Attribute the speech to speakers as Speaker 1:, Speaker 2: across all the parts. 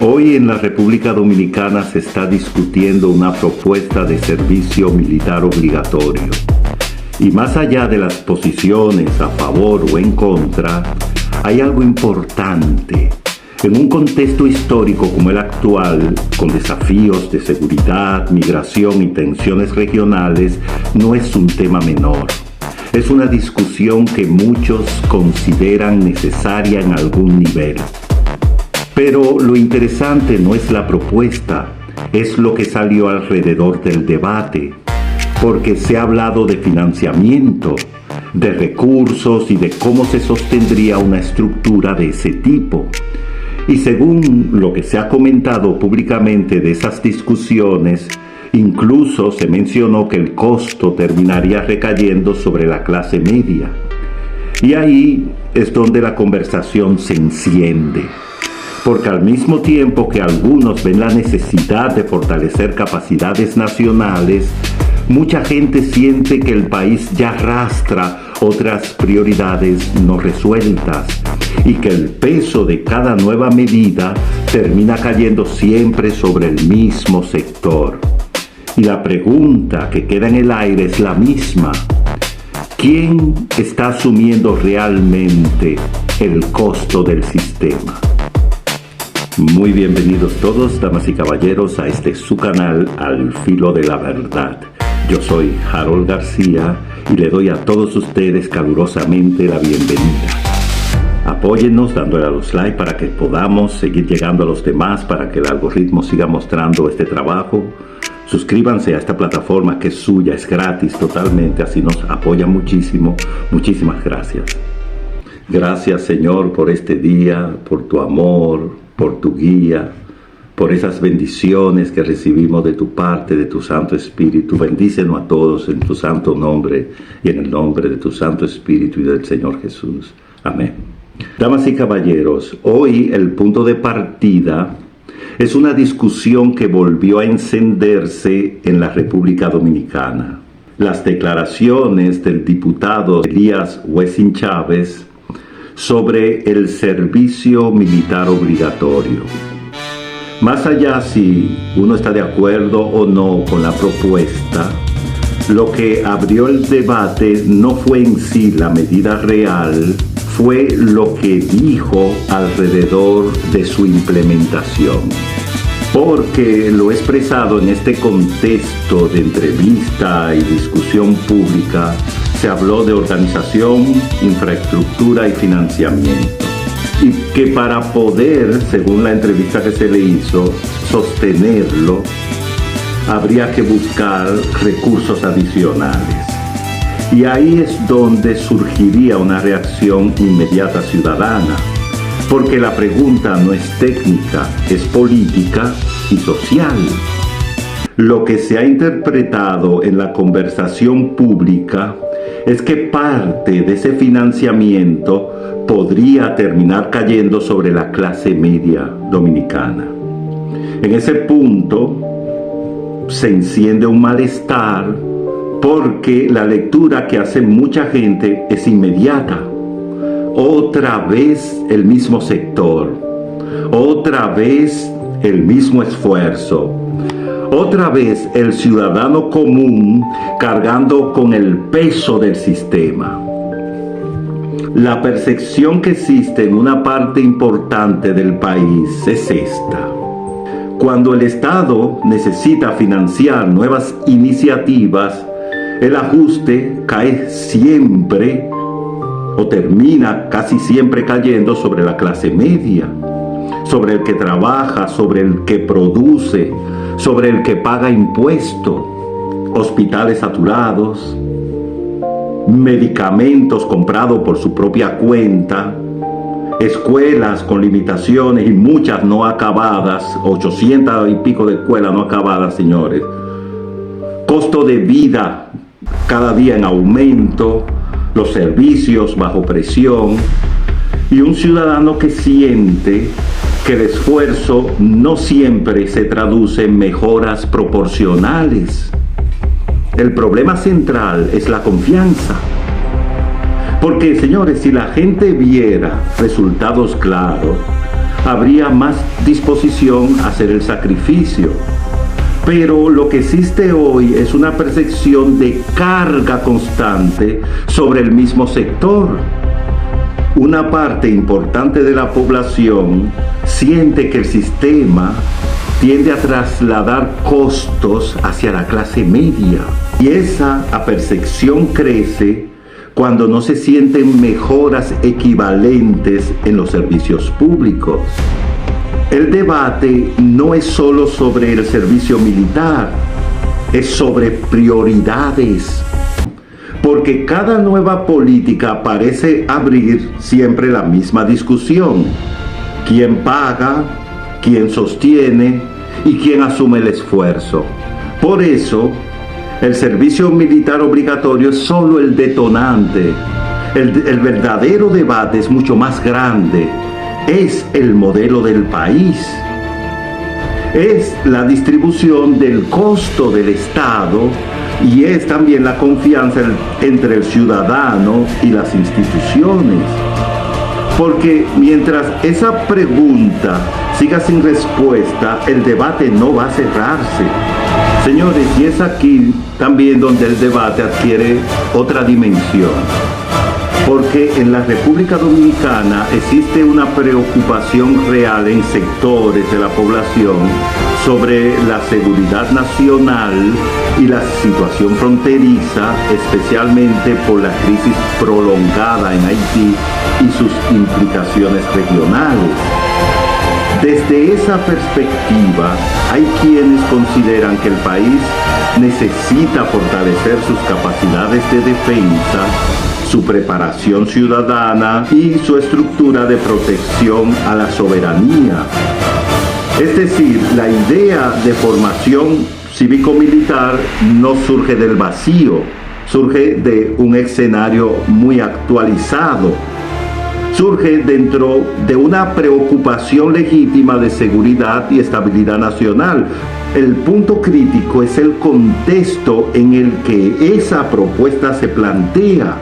Speaker 1: Hoy en la República Dominicana se está discutiendo una propuesta de servicio militar obligatorio. Y más allá de las posiciones a favor o en contra, hay algo importante. En un contexto histórico como el actual, con desafíos de seguridad, migración y tensiones regionales, no es un tema menor. Es una discusión que muchos consideran necesaria en algún nivel. Pero lo interesante no es la propuesta, es lo que salió alrededor del debate, porque se ha hablado de financiamiento, de recursos y de cómo se sostendría una estructura de ese tipo. Y según lo que se ha comentado públicamente de esas discusiones, incluso se mencionó que el costo terminaría recayendo sobre la clase media. Y ahí es donde la conversación se enciende. Porque al mismo tiempo que algunos ven la necesidad de fortalecer capacidades nacionales, mucha gente siente que el país ya arrastra otras prioridades no resueltas y que el peso de cada nueva medida termina cayendo siempre sobre el mismo sector. Y la pregunta que queda en el aire es la misma. ¿Quién está asumiendo realmente el costo del sistema? Muy bienvenidos todos, damas y caballeros, a este su canal Al Filo de la Verdad. Yo soy Harold García y le doy a todos ustedes calurosamente la bienvenida. Apóyennos dándole a los likes para que podamos seguir llegando a los demás, para que el algoritmo siga mostrando este trabajo. Suscríbanse a esta plataforma que es suya, es gratis totalmente, así nos apoya muchísimo. Muchísimas gracias. Gracias, Señor, por este día, por tu amor, por tu guía, por esas bendiciones que recibimos de tu parte, de tu Santo Espíritu. Bendícenos a todos en tu santo nombre y en el nombre de tu Santo Espíritu y del Señor Jesús. Amén. Damas y caballeros, hoy el punto de partida es una discusión que volvió a encenderse en la República Dominicana. Las declaraciones del diputado Elías Wessing Chávez sobre el servicio militar obligatorio. Más allá si uno está de acuerdo o no con la propuesta, lo que abrió el debate no fue en sí la medida real, fue lo que dijo alrededor de su implementación. Porque lo expresado en este contexto de entrevista y discusión pública, se habló de organización, infraestructura y financiamiento. Y que para poder, según la entrevista que se le hizo, sostenerlo, habría que buscar recursos adicionales. Y ahí es donde surgiría una reacción inmediata ciudadana. Porque la pregunta no es técnica, es política y social. Lo que se ha interpretado en la conversación pública es que parte de ese financiamiento podría terminar cayendo sobre la clase media dominicana. En ese punto se enciende un malestar porque la lectura que hace mucha gente es inmediata. Otra vez el mismo sector, otra vez el mismo esfuerzo, otra vez el ciudadano común cargando con el peso del sistema. La percepción que existe en una parte importante del país es esta. Cuando el Estado necesita financiar nuevas iniciativas, el ajuste cae siempre o termina casi siempre cayendo sobre la clase media, sobre el que trabaja, sobre el que produce, sobre el que paga impuestos, hospitales saturados, medicamentos comprados por su propia cuenta, escuelas con limitaciones y muchas no acabadas, 800 y pico de escuelas no acabadas, señores. Costo de vida cada día en aumento, los servicios bajo presión y un ciudadano que siente que el esfuerzo no siempre se traduce en mejoras proporcionales. El problema central es la confianza. Porque, señores, si la gente viera resultados claros, habría más disposición a hacer el sacrificio. Pero lo que existe hoy es una percepción de carga constante sobre el mismo sector. Una parte importante de la población siente que el sistema tiende a trasladar costos hacia la clase media. Y esa percepción crece cuando no se sienten mejoras equivalentes en los servicios públicos. El debate no es solo sobre el servicio militar, es sobre prioridades. Porque cada nueva política parece abrir siempre la misma discusión. ¿Quién paga? ¿Quién sostiene? ¿Y quién asume el esfuerzo? Por eso, el servicio militar obligatorio es solo el detonante. El verdadero debate es mucho más grande. Es el modelo del país. Es la distribución del costo del Estado y es también la confianza entre el ciudadano y las instituciones. Porque mientras esa pregunta siga sin respuesta, el debate no va a cerrarse. Señores, y es aquí también donde el debate adquiere otra dimensión. Porque en la República Dominicana existe una preocupación real en sectores de la población sobre la seguridad nacional y la situación fronteriza, especialmente por la crisis prolongada en Haití y sus implicaciones regionales. Desde esa perspectiva, hay quienes consideran que el país necesita fortalecer sus capacidades de defensa, su preparación ciudadana y su estructura de protección a la soberanía. Es decir, la idea de formación cívico-militar no surge del vacío, surge de un escenario muy actualizado. Surge dentro de una preocupación legítima de seguridad y estabilidad nacional. El punto crítico es el contexto en el que esa propuesta se plantea.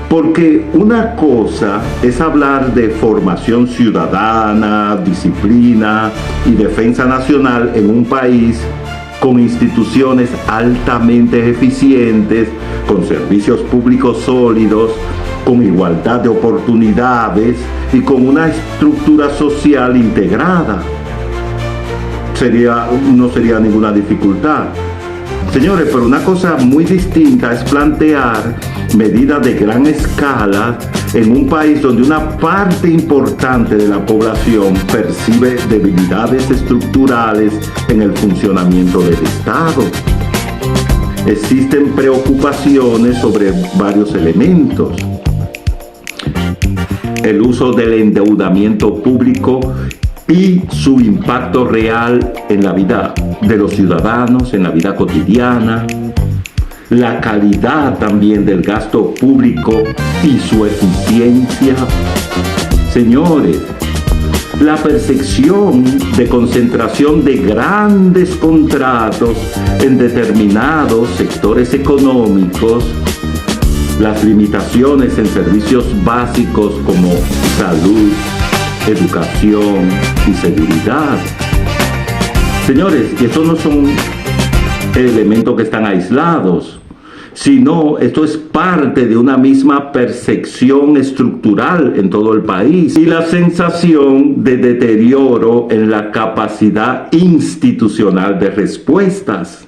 Speaker 1: Porque una cosa es hablar de formación ciudadana, disciplina y defensa nacional en un país con instituciones altamente eficientes, con servicios públicos sólidos, con igualdad de oportunidades y con una estructura social integrada. No sería ninguna dificultad. Señores, pero una cosa muy distinta es plantear medidas de gran escala en un país donde una parte importante de la población percibe debilidades estructurales en el funcionamiento del Estado. Existen preocupaciones sobre varios elementos. El uso del endeudamiento público y su impacto real en la vida de los ciudadanos, en la vida cotidiana, la calidad también del gasto público y su eficiencia. Señores, la percepción de concentración de grandes contratos en determinados sectores económicos, las limitaciones en servicios básicos como salud, educación y seguridad. Señores, y estos no son elementos que están aislados, sino esto es parte de una misma percepción estructural en todo el país y la sensación de deterioro en la capacidad institucional de respuestas,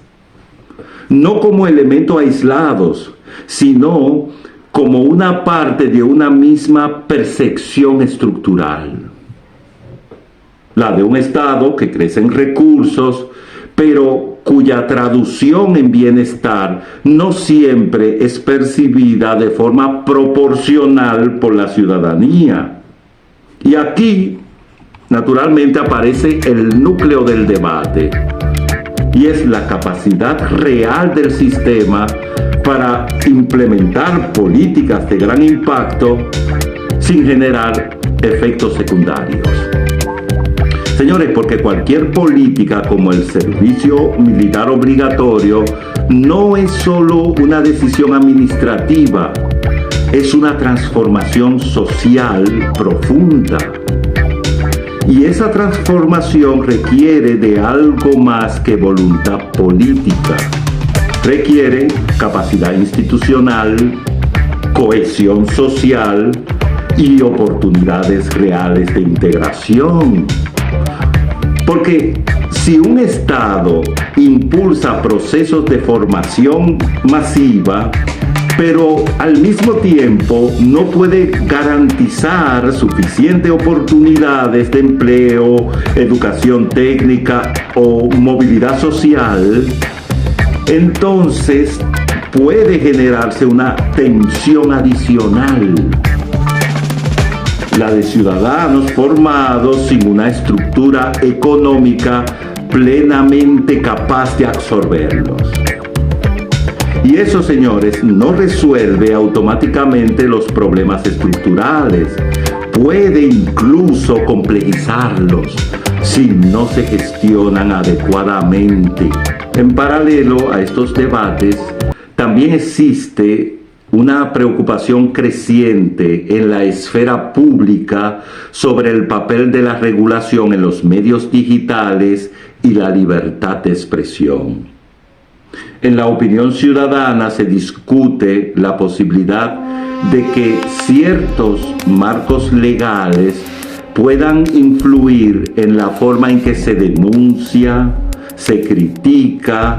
Speaker 1: no como elementos aislados, sino como una parte de una misma percepción estructural. La de un Estado que crece en recursos, pero cuya traducción en bienestar no siempre es percibida de forma proporcional por la ciudadanía. Y aquí, naturalmente, aparece el núcleo del debate, y es la capacidad real del sistema para implementar políticas de gran impacto sin generar efectos secundarios. Señores, porque cualquier política como el servicio militar obligatorio no es solo una decisión administrativa, es una transformación social profunda. Y esa transformación requiere de algo más que voluntad política. Requiere capacidad institucional, cohesión social y oportunidades reales de integración. Porque si un Estado impulsa procesos de formación masiva, pero al mismo tiempo no puede garantizar suficientes oportunidades de empleo, educación técnica o movilidad social, entonces puede generarse una tensión adicional, la de ciudadanos formados sin una estructura económica plenamente capaz de absorberlos. Y eso, señores, no resuelve automáticamente los problemas estructurales. Puede incluso complejizarlos si no se gestionan adecuadamente. En paralelo a estos debates, también existe una preocupación creciente en la esfera pública sobre el papel de la regulación en los medios digitales y la libertad de expresión. En la opinión ciudadana se discute la posibilidad de que ciertos marcos legales puedan influir en la forma en que se denuncia, se critica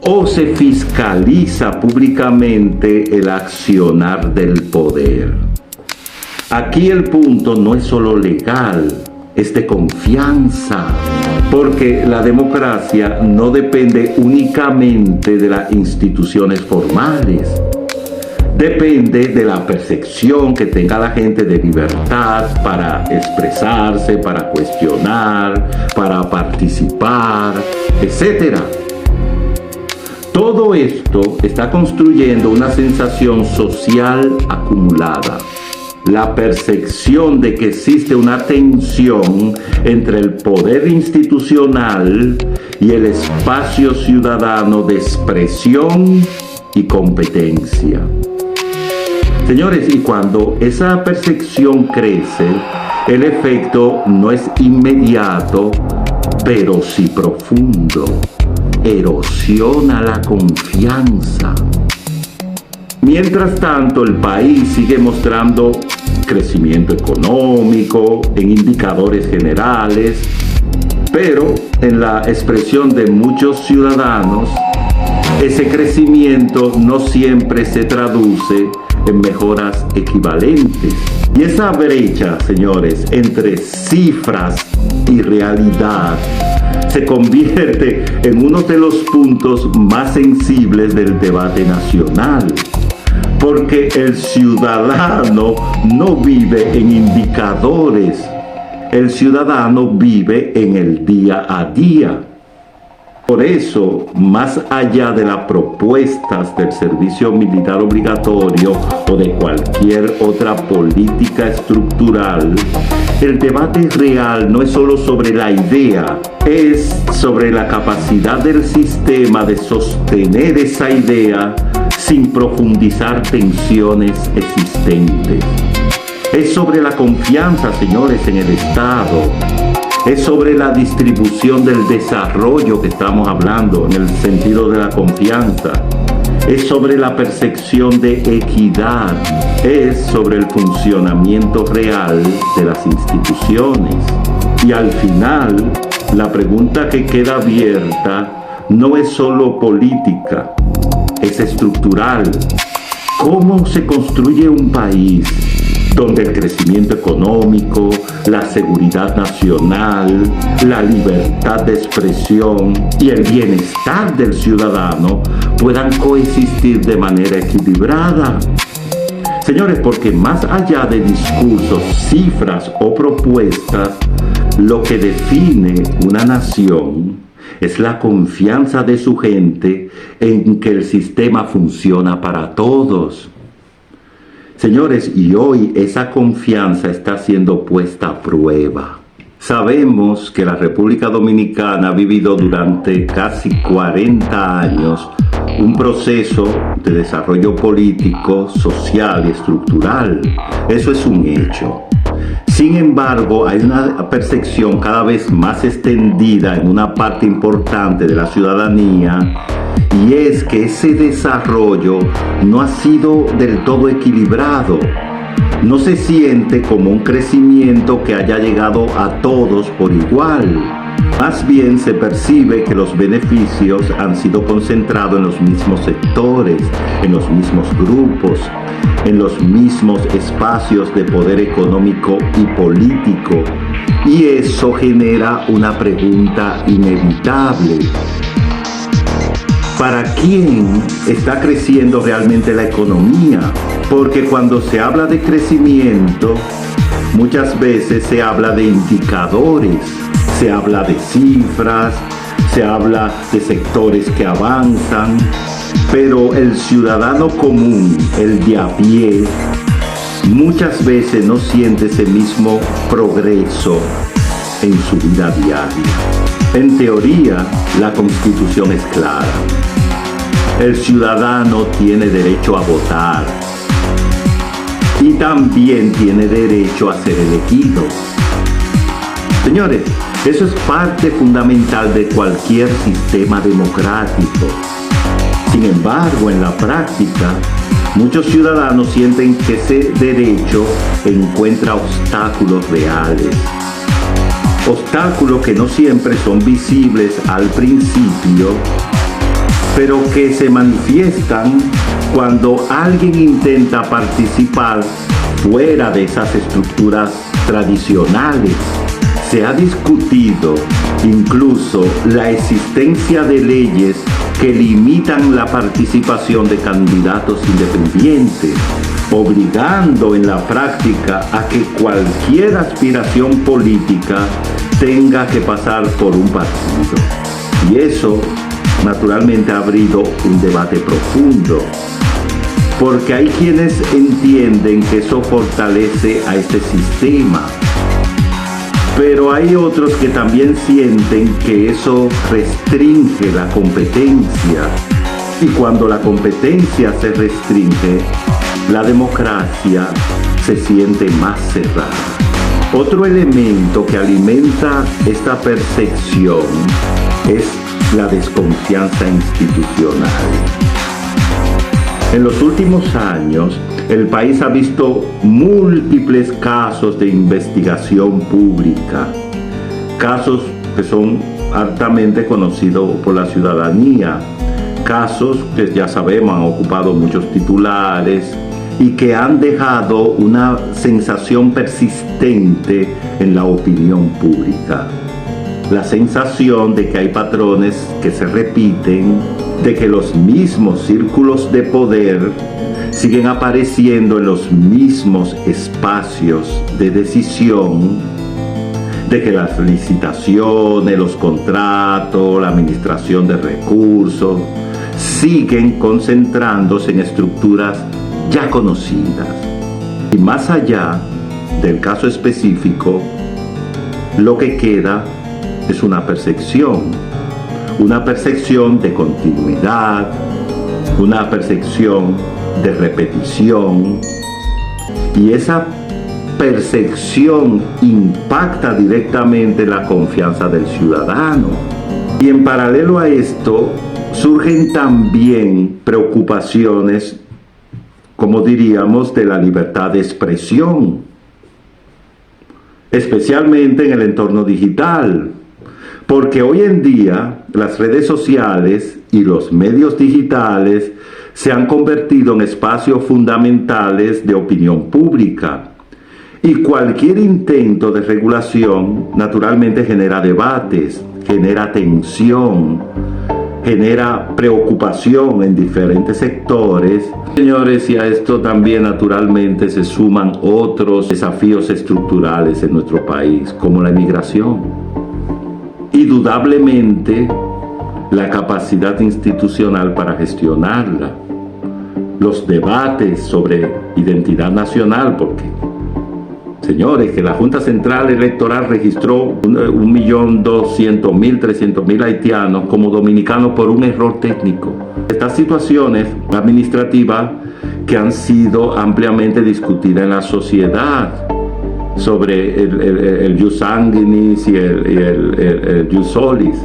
Speaker 1: o se fiscaliza públicamente el accionar del poder. Aquí el punto no es solo legal, es de confianza, porque la democracia no depende únicamente de las instituciones formales. Depende de la percepción que tenga la gente de libertad para expresarse, para cuestionar, para participar, etc. Todo esto está construyendo una sensación social acumulada. La percepción de que existe una tensión entre el poder institucional y el espacio ciudadano de expresión y competencia. Señores, y cuando esa percepción crece, el efecto no es inmediato, pero sí profundo. Erosiona la confianza. Mientras tanto, el país sigue mostrando crecimiento económico en indicadores generales, pero en la expresión de muchos ciudadanos, ese crecimiento no siempre se traduce en mejoras equivalentes. Y esa brecha, señores, entre cifras y realidad se convierte en uno de los puntos más sensibles del debate nacional. Porque el ciudadano no vive en indicadores, el ciudadano vive en el día a día. Por eso, más allá de las propuestas del servicio militar obligatorio o de cualquier otra política estructural, el debate real no es solo sobre la idea, es sobre la capacidad del sistema de sostener esa idea sin profundizar tensiones existentes. Es sobre la confianza, señores, en el Estado. Es sobre la distribución del desarrollo que estamos hablando en el sentido de la confianza. Es sobre la percepción de equidad. Es sobre el funcionamiento real de las instituciones. Y al final, la pregunta que queda abierta no es solo política, es estructural. ¿Cómo se construye un país donde el crecimiento económico, la seguridad nacional, la libertad de expresión y el bienestar del ciudadano puedan coexistir de manera equilibrada? Señores, porque más allá de discursos, cifras o propuestas, lo que define una nación es la confianza de su gente en que el sistema funciona para todos. Señores, y hoy esa confianza está siendo puesta a prueba. Sabemos que la República Dominicana ha vivido durante casi 40 años un proceso de desarrollo político, social y estructural. Eso es un hecho. Sin embargo, hay una percepción cada vez más extendida en una parte importante de la ciudadanía, y es que ese desarrollo no ha sido del todo equilibrado. No se siente como un crecimiento que haya llegado a todos por igual. Más bien se percibe que los beneficios han sido concentrados en los mismos sectores, en los mismos grupos, en los mismos espacios de poder económico y político. Y eso genera una pregunta inevitable. ¿Para quién está creciendo realmente la economía? Porque cuando se habla de crecimiento, muchas veces se habla de indicadores, se habla de cifras, se habla de sectores que avanzan, pero el ciudadano común, el de a pie, muchas veces no siente ese mismo progreso en su vida diaria. En teoría, la Constitución es clara. El ciudadano tiene derecho a votar y también tiene derecho a ser elegido. Señores, eso es parte fundamental de cualquier sistema democrático. Sin embargo, en la práctica, muchos ciudadanos sienten que ese derecho encuentra obstáculos reales. Obstáculos que no siempre son visibles al principio, pero que se manifiestan cuando alguien intenta participar fuera de esas estructuras tradicionales. Se ha discutido incluso la existencia de leyes que limitan la participación de candidatos independientes, obligando en la práctica a que cualquier aspiración política tenga que pasar por un partido. Y eso, naturalmente, ha abrido un debate profundo, porque hay quienes entienden que eso fortalece a este sistema, pero hay otros que también sienten que eso restringe la competencia, y cuando la competencia se restringe, la democracia se siente más cerrada. Otro elemento que alimenta esta percepción es la desconfianza institucional. En los últimos años, el país ha visto múltiples casos de investigación pública, casos que son altamente conocidos por la ciudadanía, casos que ya sabemos han ocupado muchos titulares y que han dejado una sensación persistente en la opinión pública. La sensación de que hay patrones que se repiten, de que los mismos círculos de poder siguen apareciendo en los mismos espacios de decisión, de que las licitaciones, los contratos, la administración de recursos siguen concentrándose en estructuras ya conocidas. Y más allá del caso específico, lo que queda es una percepción de continuidad, una percepción de repetición, y esa percepción impacta directamente la confianza del ciudadano. Y en paralelo a esto, surgen también preocupaciones, como diríamos, de la libertad de expresión, especialmente en el entorno digital. Porque hoy en día las redes sociales y los medios digitales se han convertido en espacios fundamentales de opinión pública. Y cualquier intento de regulación naturalmente genera debates, genera tensión, genera preocupación en diferentes sectores. Señores, y a esto también naturalmente se suman otros desafíos estructurales en nuestro país, como la inmigración. Indudablemente, la capacidad institucional para gestionarla, los debates sobre identidad nacional, porque, señores, que la Junta Central Electoral registró 1.200.000, 300.000 haitianos como dominicanos por un error técnico. Estas situaciones administrativas que han sido ampliamente discutidas en la sociedad sobre el jus sanguinis y el jus solis,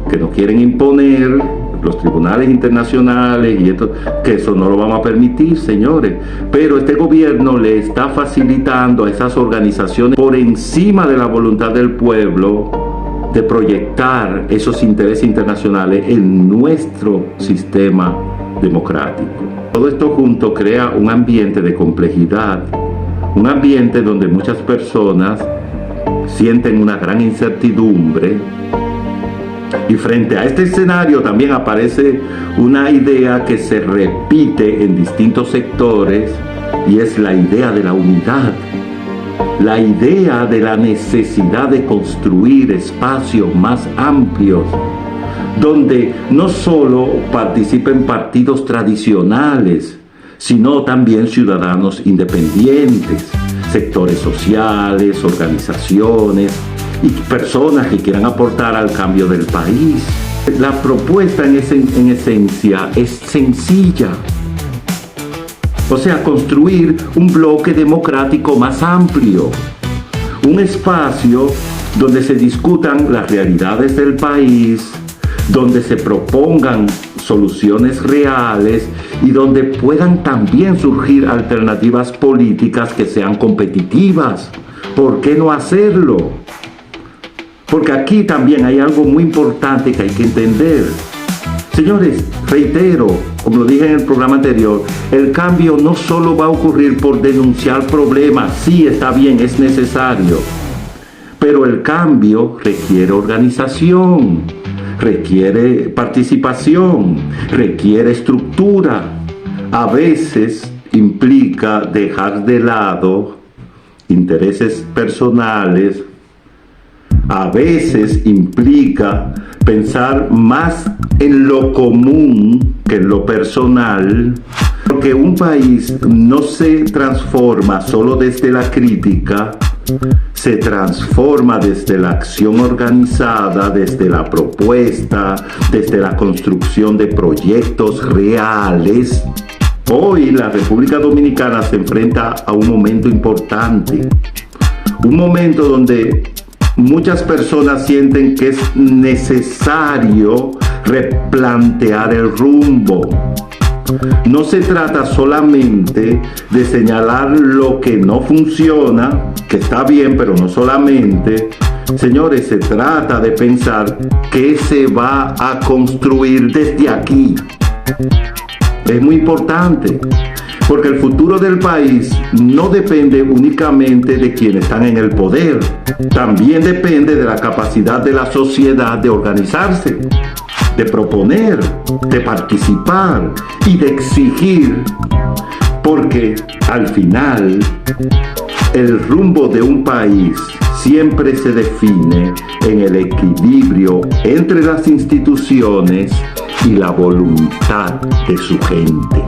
Speaker 1: que nos quieren imponer los tribunales internacionales, y esto, que eso no lo vamos a permitir, señores. Pero este gobierno le está facilitando a esas organizaciones, por encima de la voluntad del pueblo, de proyectar esos intereses internacionales en nuestro sistema democrático. Todo esto junto crea un ambiente de complejidad, un ambiente donde muchas personas sienten una gran incertidumbre. Y frente a este escenario también aparece una idea que se repite en distintos sectores, y es la idea de la unidad, la idea de la necesidad de construir espacios más amplios, donde no solo participen partidos tradicionales, sino también ciudadanos independientes, sectores sociales, organizaciones y personas que quieran aportar al cambio del país. La propuesta en esencia es sencilla. O sea, construir un bloque democrático más amplio, un espacio donde se discutan las realidades del país, donde se propongan soluciones reales y donde puedan también surgir alternativas políticas que sean competitivas. ¿Por qué no hacerlo? Porque aquí también hay algo muy importante que hay que entender. Señores, reitero, como lo dije en el programa anterior, el cambio no solo va a ocurrir por denunciar problemas. Sí, está bien, es necesario. Pero el cambio requiere organización, requiere participación, requiere estructura. A veces implica dejar de lado intereses personales. A veces implica pensar más en lo común que en lo personal, porque un país no se transforma solo desde la crítica, se transforma desde la acción organizada, desde la propuesta, desde la construcción de proyectos reales. Hoy la República Dominicana se enfrenta a un momento importante, un momento donde muchas personas sienten que es necesario replantear el rumbo. No se trata solamente de señalar lo que no funciona, que está bien, pero no solamente. Señores, se trata de pensar qué se va a construir desde aquí. Es muy importante, porque el futuro del país no depende únicamente de quienes están en el poder, también depende de la capacidad de la sociedad de organizarse, de proponer, de participar y de exigir, porque al final el rumbo de un país siempre se define en el equilibrio entre las instituciones y la voluntad de su gente.